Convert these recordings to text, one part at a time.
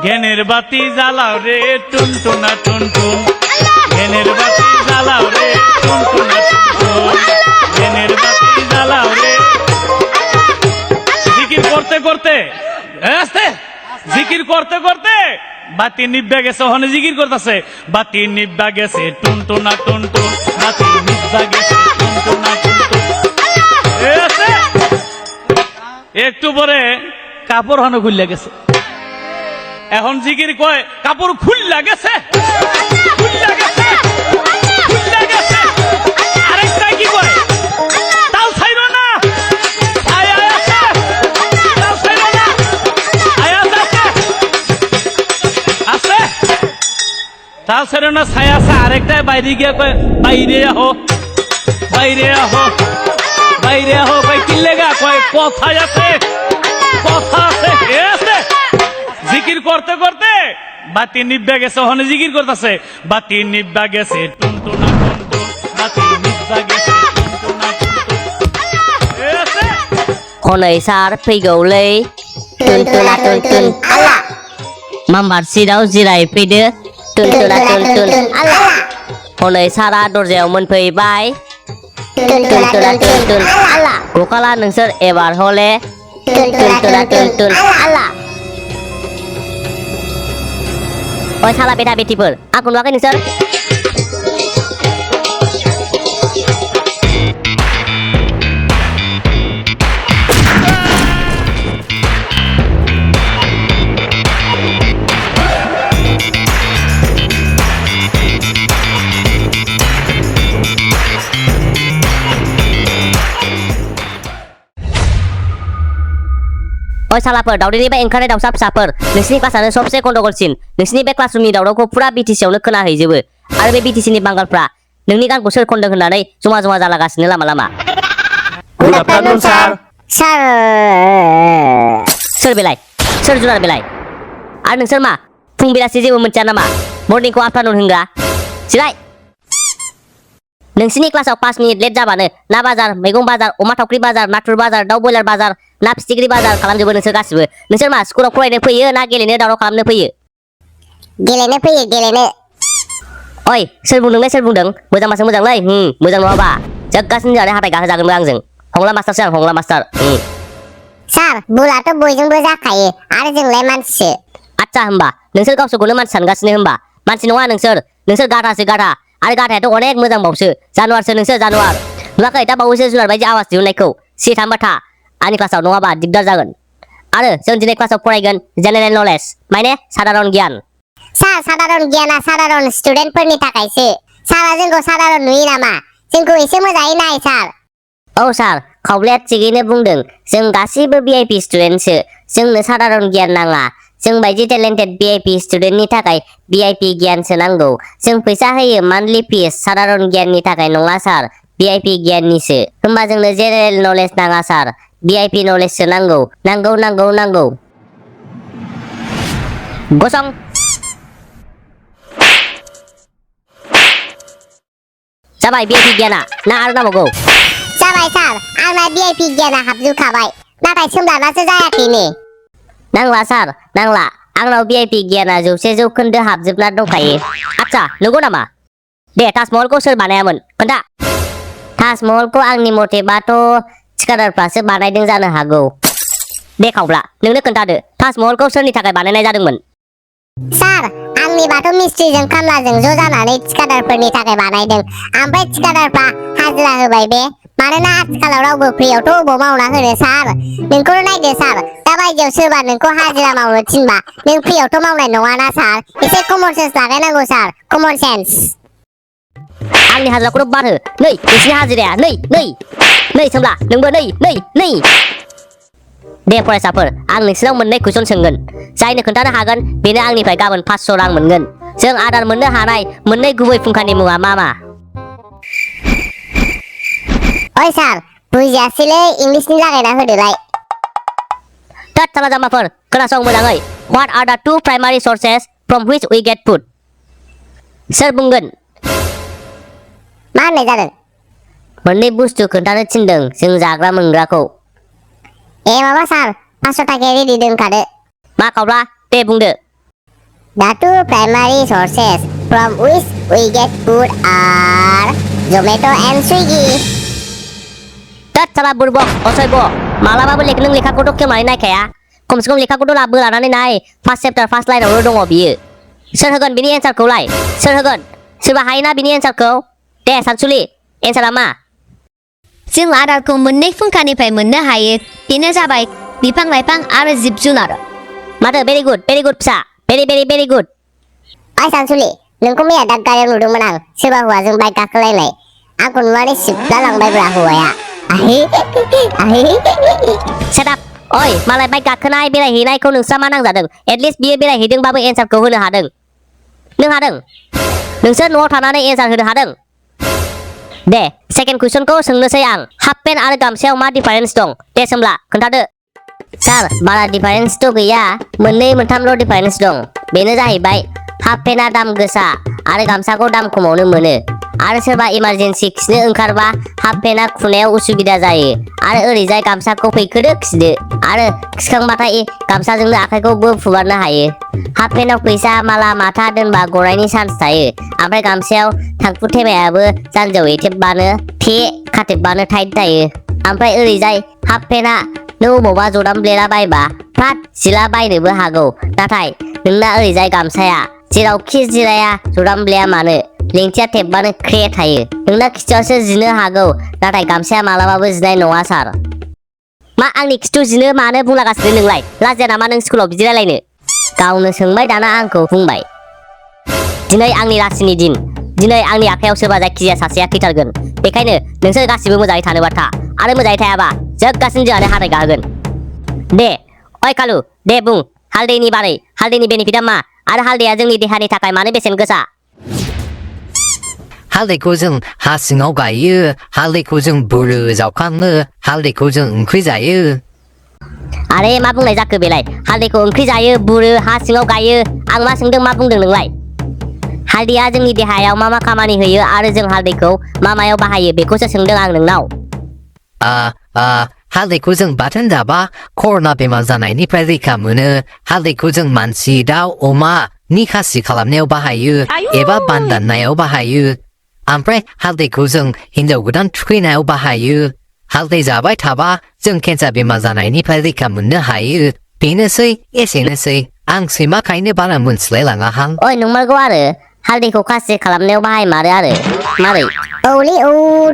জ্ঞানের বাতি জ্বালাও রে টুনটুনা টুনটুন জ্ঞানের বাতি জ্বালাও রে টুনটুনা টুনটুন জ্ঞানের বাতি জ্বালাও রে জিকির করতে করতে আস্তে জিকির করতে করতে বাতি নিভা গেছে ওখানে জিকির করতেছে বাতি নিভা গেছে টুনটুনা টুনটুন বাতি নিভা গেছে টুনটুনা টুনটুন একটু পরে কাপড় হানো খুললে গেছে এখন জিকির কয় কাপড় খুললা গেছে খুললা গেছে খুললা গেছে আরেকটা কি কয় তাও ছাইরো না আয় আয় আছে তাও ছাইরো না আয় আছে আছে তাও ছাইরো না ছাই আছে আরেকটা বাইরে গিয়ে কয় বাইরে আহো বাইরে আহো বাইরে আহো কয় কি লেগা কয় কথা আছে কথা আছে আছে জিকির করতে করতে বাতি নিভা গেছে ওখানে জিকির করতেছে বাতি নিভা গেছে টুনটুনা টুনটুন বাতি নিভা গেছে টুনটুনা টুনটুন हनै सार फैगौलै टुनटुना टुनटुन आला माम्बार सिटआव जिरायफैदो टुनटुना टुनटुन आला हनै सारा दरजायाव मोनफैबाय टुनटुना टुनटुन आला गखाला नोंसोर एबार हले टुनटुना टुनटुन आला ओइ साला बेटा बेटिफोर आंखौ नुवाखै नोंसोर ओइ सालाफोर दावदैनिफ्राय ओंखारनाय दाउसा फिसाफोर नोंसिनि क्लासआनो सबसे गन्डगलसिन नोंसिनि बे क्लासरुमनि दावरावखौ फुरा बिटिसियावनो खोनाहैजोबो आरो बे बिटिसिनि बांगालफ्रा नोंनि गानखौ सोर खनदों होननानै जमा जमा जालागासिनो लामा लामा गुड आफ्टरनुन सार सार सोर बेलाय सोर जुनार बेलाय आरो नोंसोर मा फुं बेलासि जेबो मोनथिया नामा मर्निंखौ आफ्टारनुन होनग्रा जिराय नोंसिनि क्लासआव 5 मिनिट लेट जाबानो ना बाजार मैगं बाजार अमा थावख्रि बाजार नाथुर बाजार दाउ बयलार बाजार ना फिथिख्रि बाजार खालामजोबो नोंसोर गासिबो नोंसोर मा स्कुलाव फरायनो फैयो ना गेलेनो दावराव खालामनो फैयो गेलेनो फैयो गेलेनो ओइ सोर बुंदोंलै सोर बुंदों मोजांबासो मोजांलै मोजां नङाबा जोगासिनो जानानै हाथाय गाहोजागोनबो आंजों हंला मास्टारसो आं हंला मास्टार सार बुलाथ' बयजोंबो जाखायो आरो जोंलाय मानसिसो आच्छा होमबा नोंसोर गावसोरखौनो मानसि सानगासिनो होमबा मानसि नङा नोंसोर गाधासो गाधा आरो गाधायाथ' अनेक मोजां बावसो जानुवारसो नोंसोर जानुवार नुवाखै दा बावैसो जुनार बायदि आवाज दिहुननायखौ थांबा था आंनि क्लासाव नङाबा दिगदार जागोन आरो जों दिनै क्लासाव फरायगोन जेनेरेल नलेज माने साधारन गियान सार साधारन गियाना साधारन स्टुडेन्टफोरनि थाखायसो सारा जोंखौ साधारन नुयो नामा जोंखौ एसे मोजाङै नाय सार औ सार खावब्लाया थिगैनो बुंदों जों गासैबो भिआइपि स्टुडेन्टसो जोंनो साधारन गियान नाङा जों बायदि टेलेन्टेड भिआइपि स्टुडेन्टनि थाखाय भिआइपि गियानसो नांगौ जों फैसा होयो मान्थलि फिस साधारन गियाननि थाखाय नङा सार भिआइपि गियाननिसो होमबा जोंनो जेनेरेल नलेज नाङा सार भिआइपि नलेजसो नांगौ नांगौ नांगौ नांगौ गसं जाबाय भिआइपि गियाना ना आरो नांबावगौ जाबाय सार आंना भिआइपि गियाना हाबजोबखाबाय नाथाय सोमब्लानासो जायाखैनो नांला सार नांला आंनाव भिआइपि गियाना 100% हाबजोबना दंखायो आच्छा नंगौ नामा दे ताजमहलखौ सोर बानायामोन खोन्था ताजमहलखौ आंनि मथेबाथ' थिखादारफ्रासो बानायदों जानो हागौ दे खावब्ला नोंनो खोन्थादो ताजमहलखौ सोरनि थाखाय बानायनाय जादोंमोन सार आंनिबाथ' मिस्ट्रिजों खामलाजों ज' जानानै थिखादारफोरनि थाखाय बानायदों ओमफ्राय थिखादारफ्रा हाजिरा होबाय बे मानोना आथिखालाव रावबो फ्रियावथ' अबाव मावना होनो सार नोंखौनो नायदो सार दा बायदियाव सोरबा नोंखौ हाजिरा मावनो थिनबा नों फ्रियावथ' मावनाय नङाना सार एसे कमन सेन्स लागायनांगौ सार कमन सेन्स आंनि हाजिराखौनो बाद हो नै नोंसिनि हाजिराया नै सोमब्ला नोंबो नै दे फरायसाफोर आं नोंसिनाव मोननै कुइसन सोंगोन जायनो खोन्थानो हागोन बेनो आंनिफ्राय गाबोन 500 रां मोनगोन जों आदार मोननो हानाय मोननै गुबै फुंखानि मुङा मा मा ओइ सार बुजियासैलै इंलिसनि लागायना होदोलाय तात साला जाम्बाफोर खोनासं मोजाङै What are the 2 primary sources from which we get food सोर बुंगोन मा होननाय जादों मोननै बुस्थु खोन्थानो थिनदों जों जाग्रा मोनग्राखौ ए माबा सार 500 टाकाया रेडि दोनखादो मा खावब्ला दे बुंदो The two primary sources from which we get food are Zomato and Swiggy. तात साला बुरबक असयब मालाबाबो नों लेखाखौथ' खेवनानै नायखाया खमसे खम लेखाखौथ' लाबो लानानै नाय फार्स्ट चेप्टार फार्स्ट लाइनावल' दङ बियो सोर होगोन बिनि एन्सारखौलाय सोर होगोन सोरबा हायोना बिनि एन्सारखौ दे सानसुलि एन्सारा मा जों आदारखौ मोननै फुंखानिफ्राय मोननो हायो बेनो जाबाय बिफां लाइफां आरो जिब जुनार माथो भेरि गुड फिसा भेरि गुड ओइ सानसुलि नोंखौ मैया दागगारियाव नुदोंमोन आं सोरबा हौवाजों बाइक गाखोलायनाय आंखौ नुनानै सिबला लांबायब्रा हौवाया सेटआप ओइ मालाय बाइक गाखोनाय बेरायहैनायखौ नोंस्रा मा नांजादों एटलिस्ट बियो बेरायहैदोंबाबो एन्सारखौ होनो हादों नों हादों नोंसोर न'आव थानानै एन्सार होनो हादों दे सेकेन्ड कुइसनखौ सोंनोसै आं हाफ पेन्ट आरो गामसायाव मा डिफारेन्स दं दे सोंब्ला खोन्थादो सार बारा डिफारेन्सथ' गैया मोननै मोनथामल' डिफारेन्स दं बेनो जाहैबाय हाफ पेन्टआ दाम गोसा आरो गामसाखौ दाम खमावनो मोनो आरो सोरबा इमारजेन्सि खिनो ओंखारबा हाफ पेन्टआ खुनायाव उसुबिदा जायो आरो ओरैजाय गामसाखौ फैखोदो खिदो आरो खिखांबाथाय गामसाजोंनो आखाइखौबो फुगारनो हायो हाफ पेन्टआव फैसा माला माथा दोनबा गनायनि चान्स थायो ओमफ्राय गामसायाव थांखु थेमायाबो जानजियाव एथेबबानो खाथेबबानो टाइट जायो ओमफ्राय ओरैजाय हाफ पेन्टआ नों अबावबा जदामब्लेला बायबा फ्राद जिला बायनोबो हागौ नाथाय नोंना ओरैजाय गामसाया जेरावखि जिराया जदामब्लेया मानो लेंथिया थेबबानो ख्रे थायो नोंना खिथुआवसो जिनो हागौ नाथाय गामसाया मालाबाबो जिनाय नङा सार मा आंनि खिथु जिनो मानो बुंलागासिनो नोंलाय लाजिया नामा नों स्कुलाव बिदि रायलायनो गावनो सोंबाय दाना आंखौ बुंबाय दिनै आंनि रासिनि दिन दिनै आंनि आखायाव सोरबा जायखिजाया सासेया थैथारगोन बेखायनो नोंसोर गासिबो मोजाङै थानोबा था आरो मोजाङै थायाबा जोगासिनो जोंहानो हाथाय गाहोगोन दे ओइ कालु दे बुं हालदैनि बारै हालदैनि बेनिफिटआ मा आरो हालदैया जोंनि देहानि थाखाय मानो बेसेन गोसा हालदैखौ जों हा सिङाव गायो हालदैखौ जों बुरो जावखाङो हालदैखौ जों ओंख्रि जायो आरे मा बुंनाय जाखो बेलाय हालदैखौ ओंख्रि जायो बुरो हा सिङाव गायो आं मा सोंदों मा बुंदों नोंलाय हालदैया जोंनि देहायाव मा खामानि होयो आरो जों हालदैखौ मा मायाव बाहायो बेखौसो सोंदों आं नोंनाव हालदैखौ जों बाथोन जाबा कर'ना बेमार जानायनिफ्राय रैखा मोनो हालदैखौ जों मानसि दाउ अमानि खासि खालामनायाव बाहायो एबा बान दाननायाव बाहायो ओमफ्राय हालदैखौ जों हिन्जाव गोदान थुखैनायाव बाहायो हालदै जाबाय थाबा जों केन्सार बेमार जानायनिफ्राय रैखा मोननो हायो बेनोसै एसेनोसै आं सैमाखायनो बारा मोनथिलायलाङाहां ओइ नंमारगौ आरो हालदैखौ खासि खालामनायाव बाहायमारो आरो मारै औलै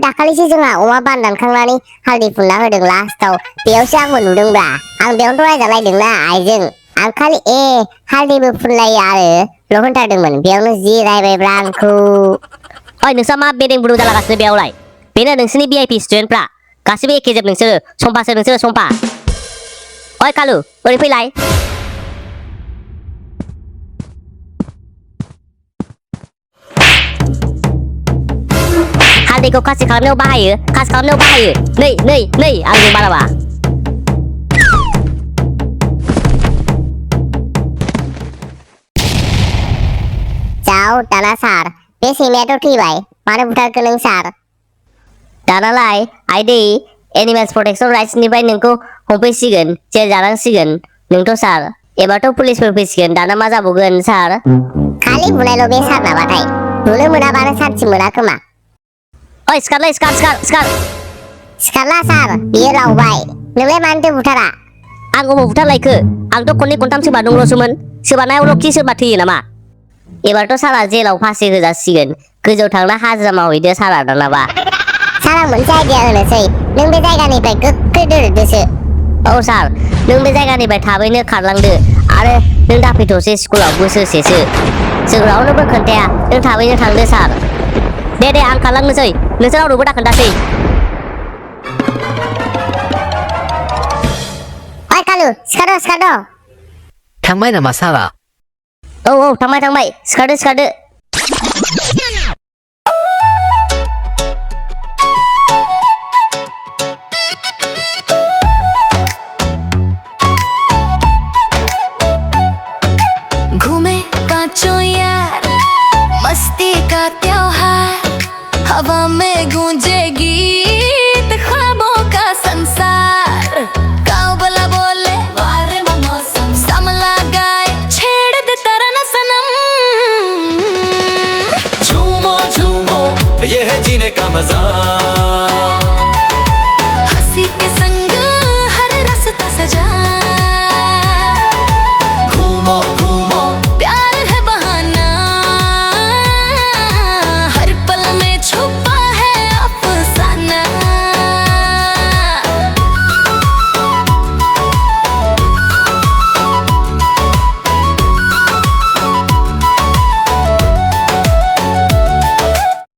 दाखालिसो जोंहा अमा बान दानखांनानै हालदै फुनना होदों लास्टाव बेयावसो आंबो नुदोंब्रा आं बेयावनोथ' रायजालायदोंना आइजों आं खालि हालदैबो फुनलायो आरो ल' होनथारदोंमोन बेयावनो जि रायबायब्रा आंखौ ओइ नोंस्रा मा बेदें बुदुं जालागासिनो बेयावलाय बेनो नोंसोरनि भिआइपि स्टुडेन्टफ्रा गासिबो एखेजोब नोंसोरो सम्पासो नोंसोरो सम्पा ओइ कालु ओरै फैलाय हालदैखौ खासि खालामनायाव बाहायो नै आंजों बाराबा जाव दाना सार बे सैमायाथ' थैबाय मानो बुथारखो नों सार दानालाय आइदै एनिमेल्स प्रटेक्शन राइट्सनिफ्राय नोंखौ हमफैसिगोन जेल जानांसिगोन नोंथ' सार एबारथ' पुलिसफोर फैसिगोन दाना मा जाबावगोन सार खालि बुनायल' बे सार नामाथाय बुनो मोनाबानो सान्थि मोना खोमा ओइ सिखारलै सिखारला सार बियो लावबाय नोंलाय मानोथो बुथारा आं अबाव बुथारलायखो आंथ' खननै खनथाम सोरबा दंल'सोमोन सोरबानायावल'खि सोरबा थैयो नामा एबारथ' सारा जेलाव फासि होजासिगोन गोजौ थांना हाजिरा मावहैदो सारा दानाबा सार आं मोनसे आइडिया होनोसै नों बे जायगानिफ्राय गोख्रै दोरोदोसो औ सार नों बे जायगानिफ्राय थाबैनो खारलांदो आरो नों दाफैथ'सै स्कुलाव बोसोरसेसो जों रावनोबो खोन्थाया नों थाबैनो थांदो सार दे आं खारलांनोसै नोंसोर रावनोबो दा खोन्थासै ओइ कालु सिखारद' थांबाय नामा सारा औ थांबाय सिखारदो